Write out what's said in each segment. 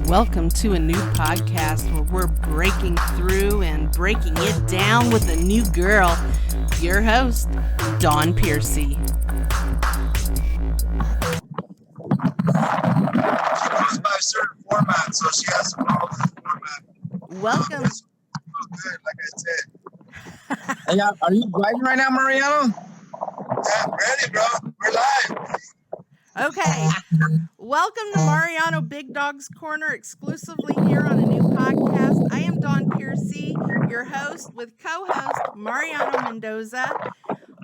Welcome to a new podcast where we're breaking through and breaking it down with a new girl. Your host, Dawn Piercy. She goes by a certain format, so she has to follow the format. Welcome. This was good, like I said. Hey, are you driving right now, Mariano? Yeah, I'm ready, bro. We're live. Okay. Welcome to Mariano Big Dog's Corner, exclusively here on a new podcast. I am Dawn Piercy, your host, with co-host Mariano Mendoza.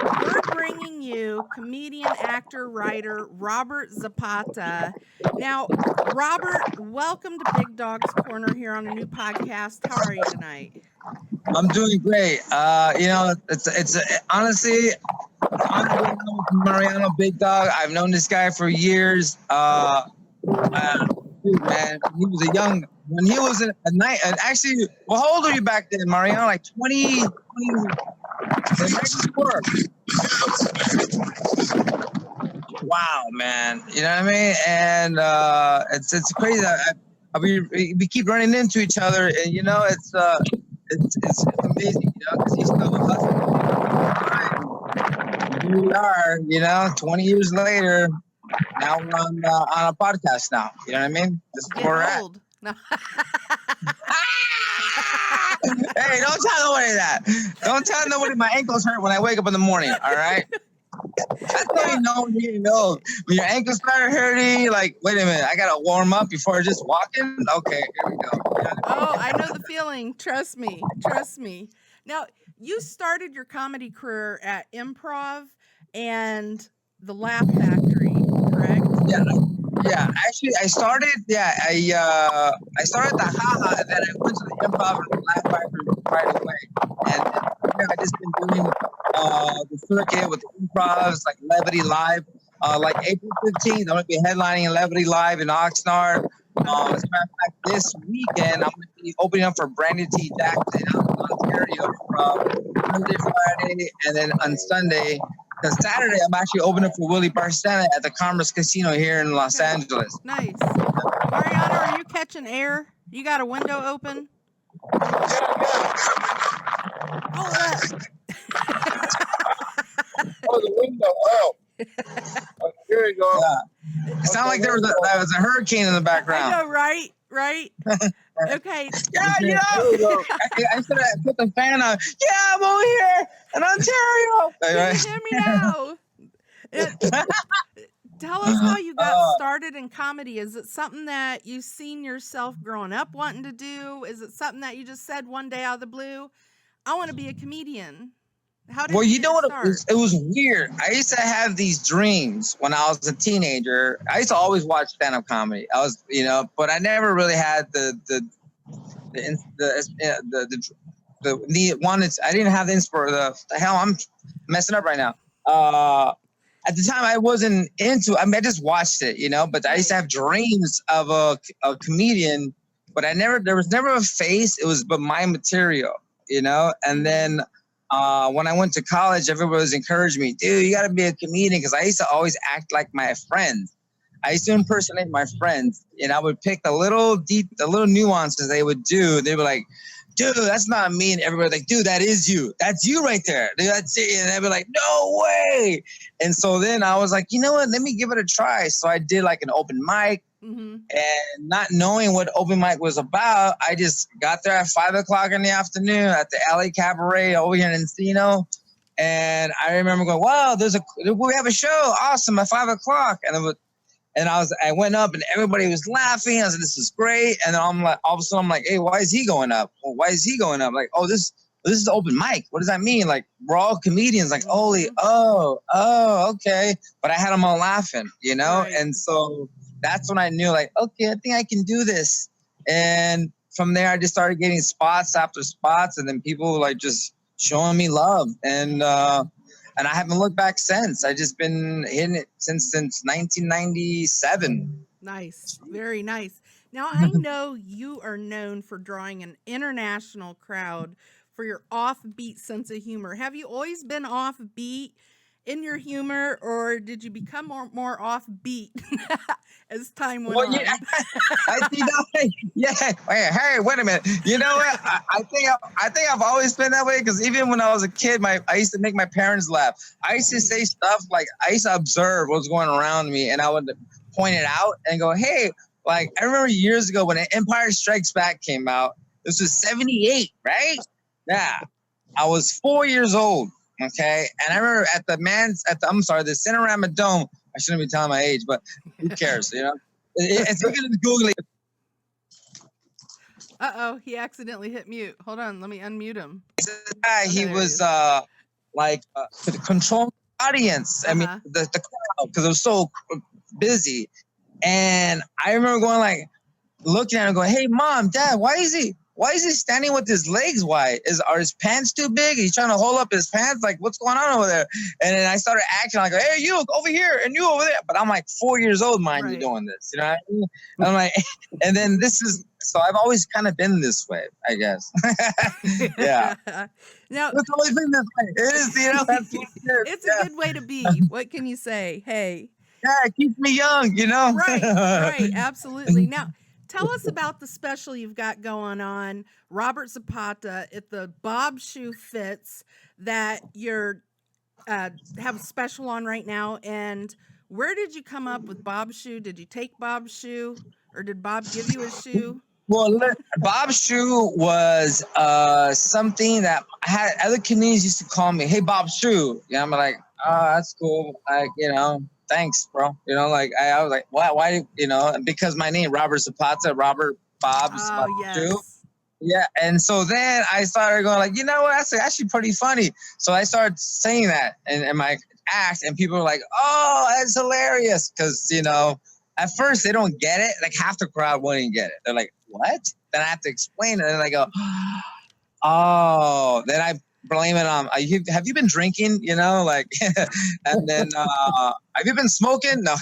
We're bringing you comedian, actor, writer Robert Zapata. Now, Robert, welcome to Big Dog's Corner here on a new podcast. How are you tonight? I'm doing great. It's honestly, I'm honor to know Mariano Big Dog. I've known this guy for years. Dude, man, he was when he was a night. And actually, well, how old are you back then, Mariano? Like 20. Wow, man. You know what I mean? And it's crazy that we keep running into each other, and you know it's amazing, you know, because he's still hustling. Here we are, you know, 20 years later. Now we're on a podcast now. You know what I mean? This is where we're at. No. Hey, don't tell nobody that. Don't tell nobody my ankles hurt when I wake up in the morning. All right. That's how you know when your ankles start hurting. Like, wait a minute, I gotta warm up before just walking. Okay, here we go. Oh, I know the feeling. Trust me. Now, you started your comedy career at Improv and the Laugh Factory, correct? Yeah. Actually, I started. Yeah, I started the haha, and then I went to the Improv and the Laugh Factory right away. And I just been doing the circuit with the improvs, like Levity Live. Like April 15th, I'm gonna be headlining Levity Live in Oxnard. As a matter of fact, this weekend I'm gonna be opening up for Brandon T. Jackson in Ontario from Monday, Friday, and then on Sunday. Because Saturday I'm actually opening up for Willie Barcena at the Commerce Casino here in Los Angeles. Nice. Mariano, are you catching air? You got a window open? Oh, the window. Oh, here you go. Yeah. It sounded like there was a hurricane in the background. I know, right? Okay. Yeah, you know. I should have put the fan on. Yeah, I'm over here in Ontario. Can you hear me now? Tell us how you got started in comedy. Is it something that you've seen yourself growing up wanting to do? Is it something that you just said one day out of the blue, I want to be a comedian? How did you know what? start? It was weird. I used to have these dreams when I was a teenager. I used to always watch stand-up comedy. I was, you know, but I never really had the wanted. I didn't have the inspiration. The hell, I'm messing up right now. At the time, I wasn't into. I mean, I just watched it, you know. But I used to have dreams of a comedian, but there was never a face. It was but my material, you know. And then when I went to college, everybody was encouraging me, dude, you got to be a comedian, because I used to always act like my friends. I used to impersonate my friends, and I would pick the little nuances they would do. They were like, dude, that's not me. And everybody was like, dude, that is you. That's you right there. Dude, that's it. And they'd be like, no way. And so then I was like, you know what? Let me give it a try. So I did like an open mic. Mm-hmm. And not knowing what open mic was about, I just got there at 5:00 in the afternoon at the LA Cabaret over here in Encino. And I remember going, wow, we have a show. Awesome, at 5:00. And I went up and everybody was laughing. I was like, this is great. And then I'm like, all of a sudden I'm like, hey, why is he going up? Well, why is he going up? Like, oh, this is open mic. What does that mean? Like, we're all comedians. Like, okay. But I had them all laughing, you know? Right. And so that's when I knew, like, okay, I think I can do this. And from there, I just started getting spots after spots, and then people like just showing me love. And I haven't looked back since. I've just been hitting it since 1997. Nice. Very nice. Now, I know you are known for drawing an international crowd for your offbeat sense of humor. Have you always been offbeat? in your humor, or did you become more offbeat as time went Well, on? yeah, yeah. Hey, wait a minute. You know what? I think I've always been that way because even when I was a kid, I used to make my parents laugh. I used to say stuff like I used to observe what's going around me, and I would point it out and go, "Hey." Like I remember years ago when Empire Strikes Back came out. This was '78, right? Yeah, I was 4 years old. Okay, and I remember at the Cinerama Dome. I shouldn't be telling my age, but who cares? You know, it's looking at Google it. Uh-oh, he accidentally hit mute. Hold on, let me unmute him. He there was he controlling the audience. I mean, the crowd because it was so busy. And I remember going like, looking at him, going, "Hey, mom, dad, why is he standing with his legs wide? Are his pants too big? He's trying to hold up his pants. Like, what's going on over there?" And then I started acting like, "Hey, you over here and you over there." But I'm like 4 years old, mind you, doing this. You know what I mean? I'm like, and then so I've always kind of been this way, I guess. Yeah. Now, it's always been this way. It is, you know. It's a good way to be. What can you say? Hey. Yeah, it keeps me young, you know? Right, absolutely. Now, tell us about the special you've got going on, Robert Zapata, If the Bob Shoe Fits, that you're have a special on right now. And where did you come up with Bob's shoe? Did you take Bob's shoe, or did Bob give you a shoe? Well, Bob's shoe was something that I had other comedians used to call me, "Hey, Bob's shoe." Yeah, I'm like, "Oh, that's cool." Like, you know, thanks, bro. You know, like I was like, why, you know, and because my name, Robert Zapata, Robert Bob's shoe. Yeah, and so then I started going like, you know what, that's actually pretty funny. So I started saying that in my act, and people were like, "Oh, that's hilarious," because you know, at first they don't get it. Like half the crowd won't even get it. They're like, "What?" Then I have to explain it, and I go, "Oh." Then I blame it on, have you been drinking? You know, like, and then have you been smoking? No.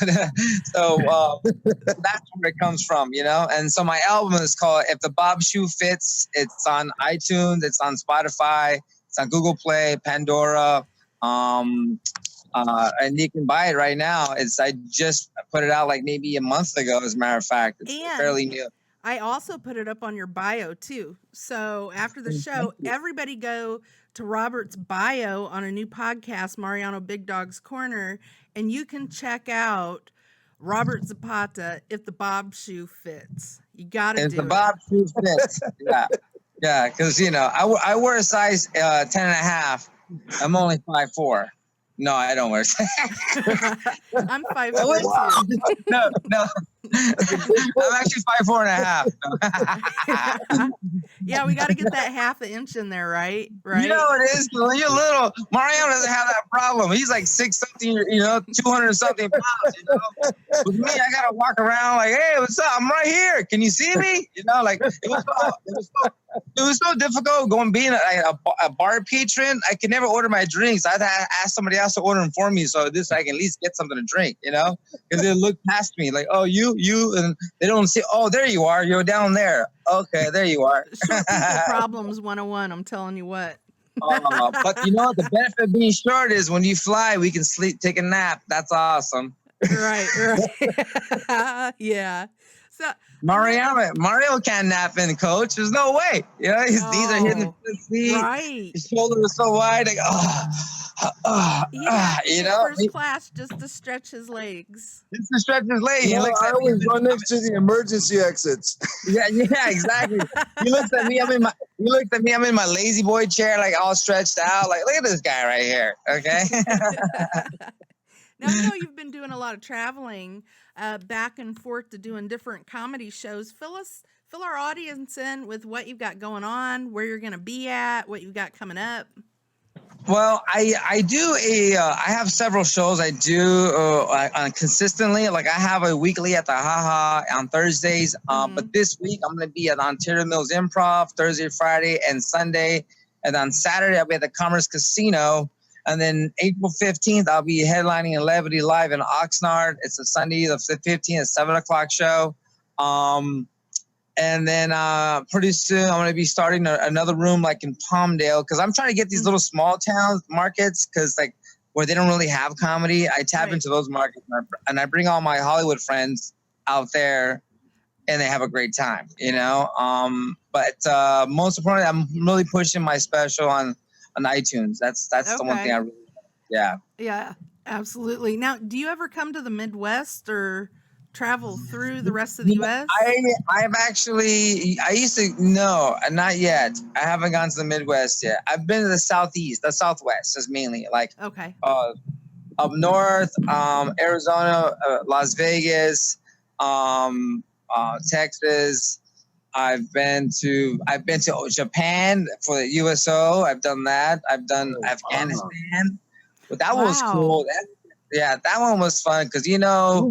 So that's where it comes from, you know. And so my album is called "If the Bob Shoe Fits." It's on iTunes. It's on Spotify. It's on Google Play, Pandora. And you can buy it right now. I just put it out like maybe a month ago, as a matter of fact. It's fairly new. I also put it up on your bio too. So after the show, everybody go to Robert's bio on a new podcast, Mariano Big Dog's Corner, and you can check out Robert Zapata, If the Bob Shoe Fits. You got to do it. If the Bob Shoe Fits. Yeah. Yeah, because, you know, I wear a size 10 and a half. I'm only 5'4". No, I don't wear. I'm 5'4" too. No. I'm actually 5'4" and a half. Yeah, we got to get that half an inch in there, right? You know what it is? When you're little, Mariano doesn't have that problem. He's like 6 something, you know, 200 something pounds. You know, with me, I gotta walk around like, "Hey, what's up? I'm right here. Can you see me?" You know, like it was so difficult being a bar patron. I could never order my drinks. I had to ask somebody else to order them for me, so I can at least get something to drink. You know, because they look past me like, "Oh, you," and they don't see. "Oh, there you are. You're down there. Okay, there you are." Short people problems 101. I'm telling you what. But you know what? The benefit of being short is when you fly, we can sleep, take a nap. That's awesome. Right. Yeah. So Mario can't nap in, coach. There's no way. You know, his knees are hitting the seat. Right. His shoulders are so wide. Like, you know, first class just to stretch his legs. Just to stretch his legs. No, I always run next to the emergency exits. Yeah, exactly. He looks at me. I'm in my lazy boy chair, like all stretched out. Like, look at this guy right here. Okay. Now, I know you've been doing a lot of traveling back and forth to doing different comedy shows. Fill our audience in with what you've got going on, where you're going to be at, what you've got coming up. Well, I do I have several shows I do consistently. Like I have a weekly at the Haha on Thursdays. But this week I'm going to be at Ontario Mills Improv Thursday, Friday, and Sunday. And on Saturday I'll be at the Commerce Casino. And then April 15th, I'll be headlining in Levity Live in Oxnard. It's a Sunday, the 15th, 7 o'clock show. And then pretty soon, I'm going to be starting another room like in Palmdale because I'm trying to get these little small town markets because like where they don't really have comedy. I tap into those markets, and I bring all my Hollywood friends out there, and they have a great time, you know. But most importantly, I'm really pushing my special on iTunes. That's the one thing I really, yeah, absolutely. Now, do you ever come to the Midwest or travel through the rest of the U.S.? I've actually, I used to, no, not yet. I haven't gone to the Midwest yet. I've been to the Southeast, the Southwest is mainly, like up north, Arizona, Las Vegas, Texas. I've been to Japan for the USO. I've done that. I've done Afghanistan. But that was cool. That one was fun because, you know,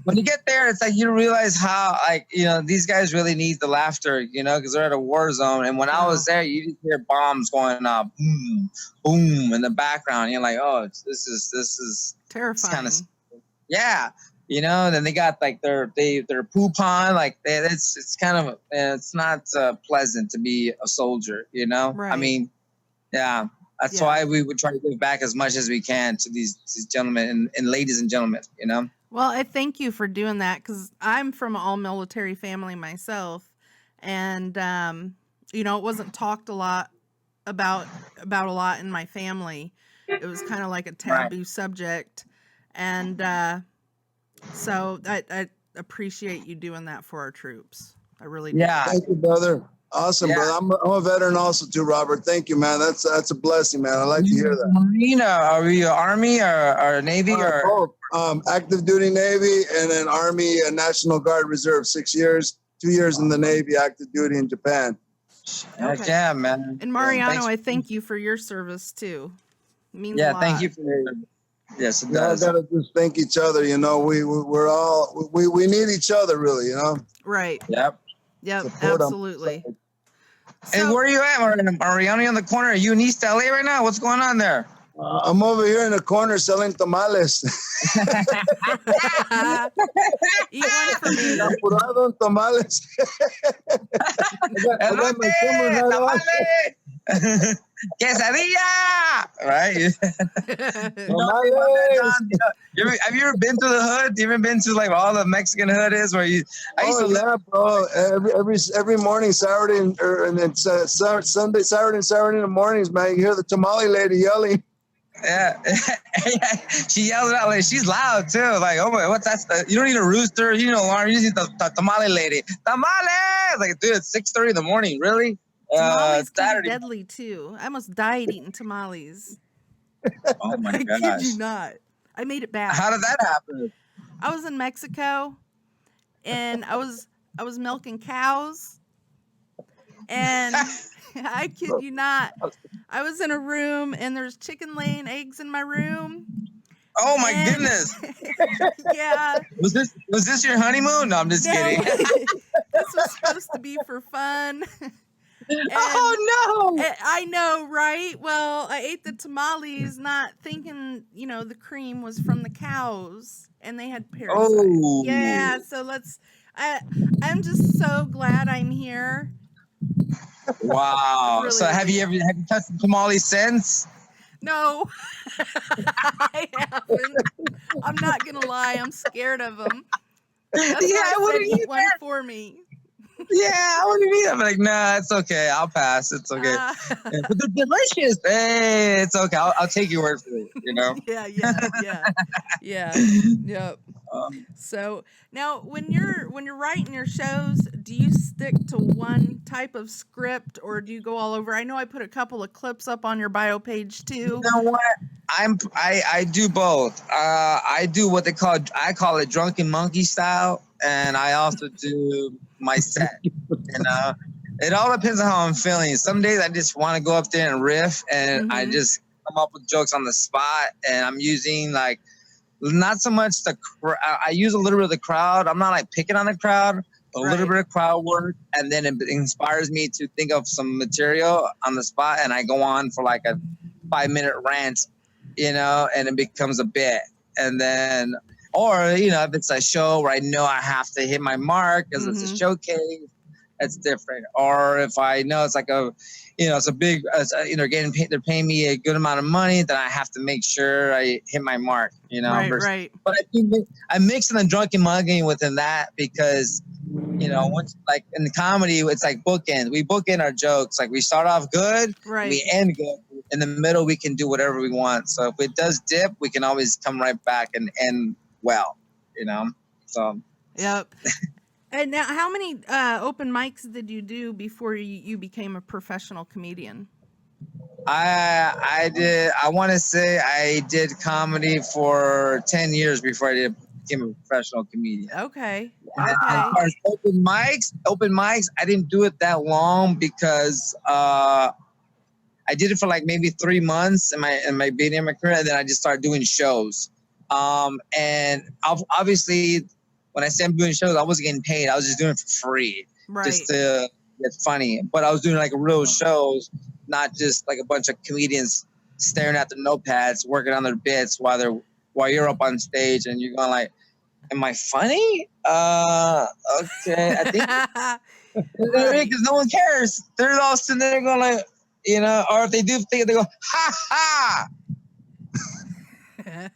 when you get there, it's like you realize how, like, you know, these guys really need the laughter, you know, because they're at a war zone. And when I was there, you just hear bombs going up, boom, boom, in the background. You're like, oh, this is terrifying. Kind of, you know. Then they got like their poop on, like it's kind of it's not pleasant to be a soldier, you know. Right. I mean, that's why we would try to give back as much as we can to these gentlemen and ladies and gentlemen, you know. Well, I thank you for doing that because I'm from an all-military family myself, and you know, it wasn't talked a lot about a lot in my family. It was kind of like a taboo subject, and so I appreciate you doing that for our troops. I really do. Yeah. Thank you, brother. Awesome, brother. I'm a veteran also too, Robert. Thank you, man. That's a blessing, man. I like to hear that. Marine, are you Army or Navy or? Active duty Navy, and then Army and National Guard Reserve, 6 years, 2 years in the Navy, active duty in Japan. Heck yeah, man. And Mariano, I thank you for your service too. It means a lot. Thank you for your. Yes, it does. We all gotta just thank each other, you know. We're all we need each other, really, you know. Right. Yep. Absolutely. And where are you at, Mariano, on the corner? Are you in East LA right now? What's going on there? I'm over here in the corner selling tamales. Eat one for me. Apurado tamales. Quesadilla, right? Have you ever been to the hood? You ever been to like all the Mexican hood is where you? Bro. Every morning, Saturday and Sunday, Saturday in the mornings, man. You hear the tamale lady yelling. Yeah, she yells out like she's loud too. Like, oh my, what's that? You don't need a rooster, you need an alarm. You need the tamale lady. Tamale! Like, dude, it's 6:30 in the morning. Really? Tamales can be deadly too. I almost died eating tamales. Oh my gosh! I kid you not. I made it back. How did that happen? I was in Mexico, and I was milking cows, and I kid you not, I was in a room and there's chicken laying eggs in my room. Oh my goodness! Yeah. Was this your honeymoon? No, I'm just kidding. This was supposed to be for fun. Oh no! I know, right? Well, I ate the tamales, not thinking, you know, the cream was from the cows, and they had parasites. Oh. Yeah. So I'm just so glad I'm here. Wow. Really, so have you touched the tamales since? No, I haven't. I'm not gonna lie. I'm scared of them. That's why I said eat one for me. Yeah, I wouldn't either. I'm like, nah, it's okay. I'll pass. It's okay. But they're delicious. Hey, it's okay. I'll take your word for it. You know. Yeah. Yep. So now, when you're writing your shows, do you stick to one type of script, or do you go all over? I know I put a couple of clips up on your bio page too. You know what? I do both. I do what I call it drunken monkey style, and I also do my set. You know, it all depends on how I'm feeling. Some days I just want to go up there and riff, and I just come up with jokes on the spot, and I'm using like not so much I use a little bit of the crowd. I'm not like picking on the crowd, but a little bit of crowd work, and then it inspires me to think of some material on the spot, and I go on for like a 5-minute rant, you know, and it becomes a bit. And then, or, you know, if it's a show where I know I have to hit my mark because it's a showcase, that's different. Or if I know it's like it's a big, they're paying me a good amount of money, then I have to make sure I hit my mark, Right. But I think I'm mixing the drunken mugging within that because, once like in the comedy, it's like bookend. We bookend our jokes. Like we start off good, Right. we end good. In the middle, we can do whatever we want. So if it does dip, we can always come right back and end well, So. Yep. And now, how many open mics did you do before you became a professional comedian? I did. I want to say I did comedy for 10 years before I became a professional comedian. Okay. As far as open mics, I didn't do it that long because I did it for like maybe 3 months in my beginning of my career, and then I just started doing shows. And obviously, when I say I'm doing shows, I wasn't getting paid. I was just doing it for free, just to get funny. But I was doing like real shows, not just like a bunch of comedians staring at their notepads, working on their bits while you're up on stage and you're going like, "Am I funny? Okay, I think." Because no one cares. They're all sitting there going like, or if they do think, they go, "Ha ha."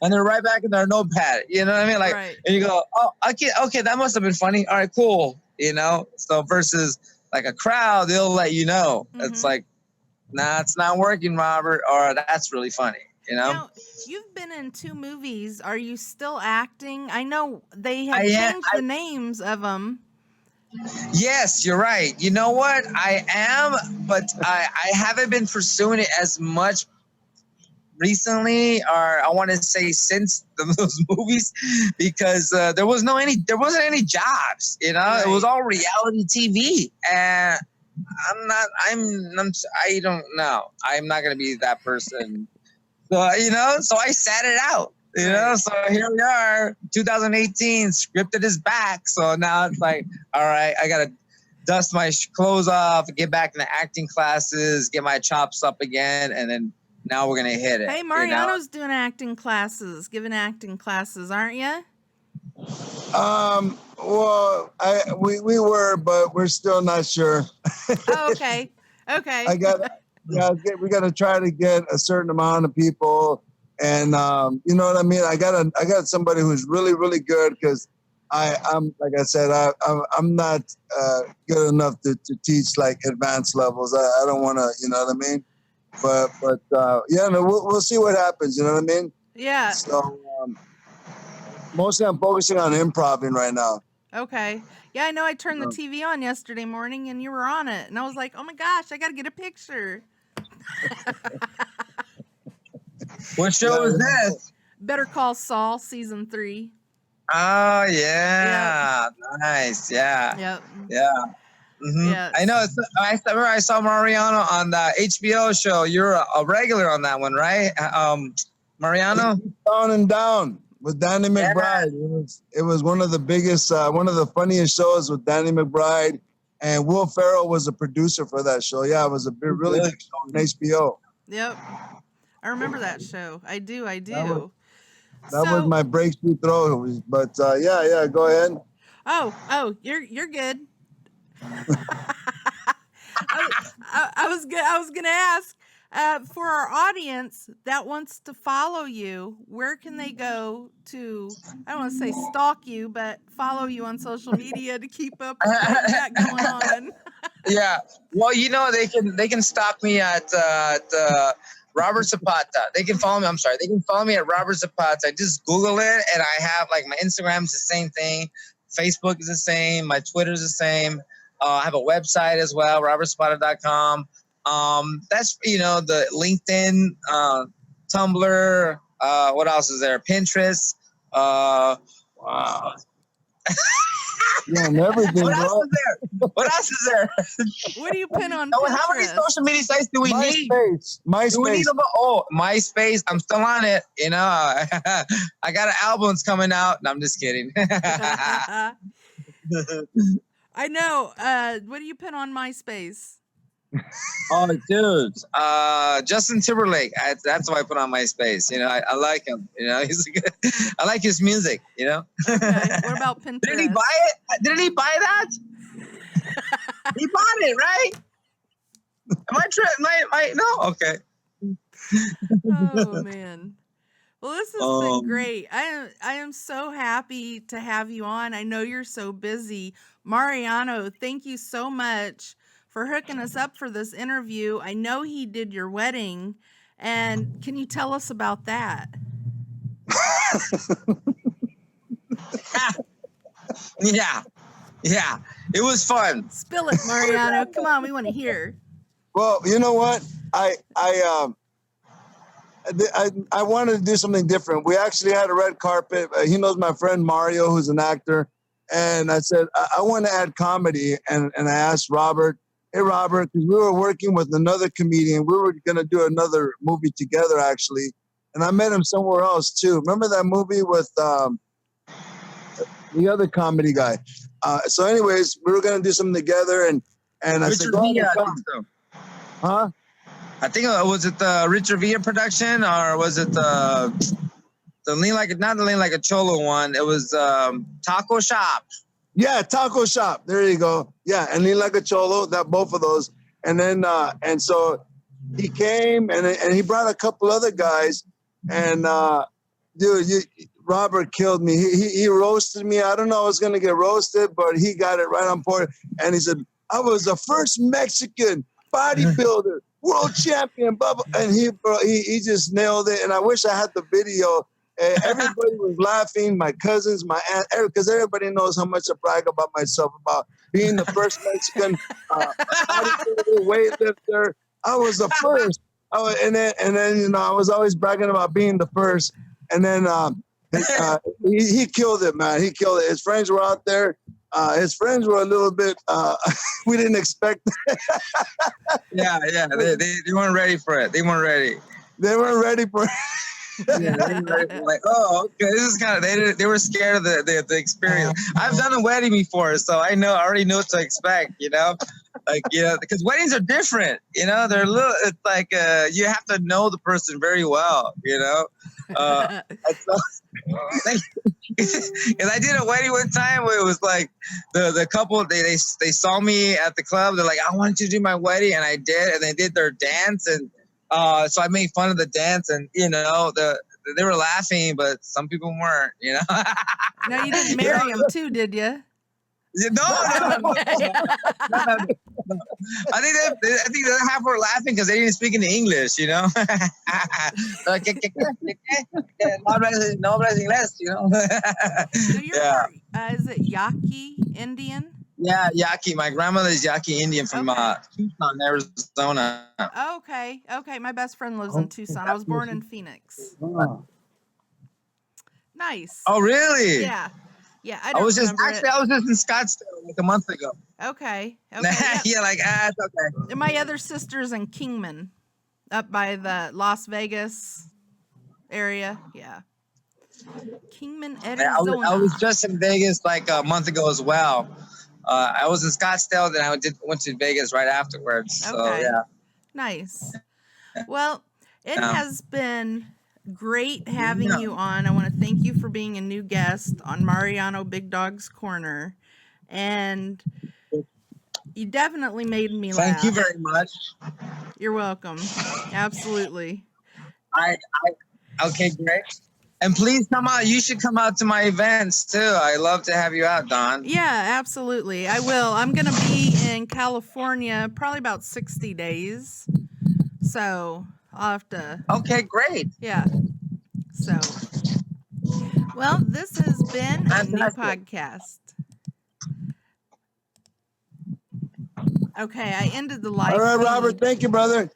And they're right back in their notepad. You know what I mean? Like, and you go, "Oh, okay, that must have been funny. All right, cool." So versus like a crowd, they'll let you know. Mm-hmm. It's like, "Nah, it's not working, Robert," or "That's really funny." Now, you've been in 2 movies. Are you still acting? I know they have changed the names of them. Yes, you're right. You know what? I am, but I haven't been pursuing it as much recently, or I want to say since those movies, because there wasn't any jobs. It was all reality TV, and I don't know. I'm not gonna be that person. So so I sat it out. So here we are, 2018. Scripted is back. So now it's like, all right, I gotta dust my clothes off, get back in the acting classes, get my chops up again, and then now we're gonna hit it. Hey, Mariano's doing acting classes, giving acting classes, aren't you? Well, we were, but we're still not sure. Oh, okay. We got to try to get a certain amount of people, and you know what I mean. I got somebody who's really, really good, because I'm like I said, I'm not good enough to teach like advanced levels. I don't want to, you know what I mean. But we'll see what happens. You know what I mean? Yeah. So mostly I'm focusing on improv right now. Okay. Yeah, I know. I turned the TV on yesterday morning and you were on it, and I was like, "Oh my gosh, I got to get a picture." What show is this? Better Call Saul, season 3. Oh yeah, yep. Nice. Yeah. Yep. Yeah. Mm-hmm. Yeah. I know. I remember I saw Mariano on the HBO show. You're a regular on that one, right? Mariano. Down and Down with Danny McBride. It was one of the biggest, one of the funniest shows with Danny McBride, and Will Ferrell was a producer for that show. Yeah, it was a really big show on HBO. Yep, I remember that show. I do. That was my breakthrough throw. But yeah, go ahead. Oh, you're good. I was gonna ask for our audience that wants to follow you, where can they go to? I don't want to say stalk you, but follow you on social media to keep up with what you got going on. Yeah, well, they can stalk me at Robert Zapata. They can follow me. I'm sorry, they can follow me at Robert Zapata. I just Google it, and I have like my Instagram is the same thing. Facebook is the same. My Twitter is the same. I have a website as well, robertzapata.com. That's, the LinkedIn, Tumblr. What else is there? Pinterest. Wow. Yeah, and everything. What else is there? What do you pin on Pinterest? How many social media sites do we need? MySpace. Do we need them? Oh, MySpace. I'm still on it. I got albums coming out. No, I'm just kidding. I know. What do you pin on MySpace? Oh, dude. Justin Timberlake. That's why I put on MySpace. I like him. He's good. I like his music. Okay. What about Pinterest? Did he buy it? Did he buy that? He bought it, right? Am I no? Okay. Oh man. Well, this has been Um, great. I am so happy to have you on. I know you're so busy. Mariano, thank you so much for hooking us up for this interview. I know he did your wedding, and can you tell us about that? yeah. It was fun. Spill it, Mariano. Come on, we want to hear. Well, you know what? I wanted to do something different. We actually had a red carpet. He knows my friend Mario, who's an actor. And I said, I want to add comedy. And I asked Robert, hey, Robert, because we were working with another comedian. We were going to do another movie together, actually. And I met him somewhere else, too. Remember that movie with the other comedy guy? So anyways, we were going to do something together. And I said, Richard Villa, huh? I think was it the Richard Villa production, or was it the Lean Like not the Lean Like a Cholo one? It was Taco Shop. Yeah, Taco Shop. There you go. Yeah, and Lean Like a Cholo. That both of those. And then and so he came and he brought a couple other guys. And Robert killed me. He roasted me. I don't know I was gonna get roasted, but he got it right on point. And he said, I was the first Mexican bodybuilder, world champion, blah, blah. And he just nailed it. And I wish I had the video. Everybody was laughing, my cousins, my aunt, because everybody knows how much I brag about myself, about being the first Mexican bodybuilder, weightlifter. I was the first. And then you know, I was always bragging about being the first. And then he killed it, man. He killed it. His friends were out there. His friends were a little bit, we didn't expect that. Yeah. They weren't ready for it. They weren't ready. They weren't ready for it. Like, oh, okay, this is kind of they were scared of the experience. I've done a wedding before, so I already know what to expect, you know, like, you know, because weddings are different, you know, they're a little, it's like you have to know the person very well, you know. Because I did a wedding one time where it was like the couple, they saw me at the club, they're like, I want you to do my wedding, and I did, and they did their dance, and so I made fun of the dance, and you know, they were laughing, but some people weren't, you know. No, you didn't marry him too, did you? No. I think the half were laughing because they didn't speak any English, you know. No hablas inglés, you know. So you're is it Yaqui Indian? Yeah, Yaqui. My grandmother is Yaqui Indian from Tucson, Arizona. Okay. My best friend lives in Tucson. I was born in Phoenix. Nice. Oh, really? Yeah. I was just in Scottsdale like a month ago. Okay. Yeah, like it's okay. My other sister's in Kingman, up by the Las Vegas area. Yeah. Kingman, Arizona. I was just in Vegas like a month ago as well. I was in Scottsdale, then I went to Vegas right afterwards. So yeah. Nice. Well, it has been great having you on. I want to thank you for being a new guest on Mariano Big Dog's Corner, and you definitely made me laugh. Thank you very much. You're welcome. Absolutely. Okay, great. And please come out. You should come out to my events too. I love to have you out, Don. Yeah, absolutely. I will. I'm going to be in California probably about 60 days. So I'll have to. Okay, great. Yeah. So, well, this has been a new podcast. Okay, I ended the live. All right, Robert. Thank you, brother.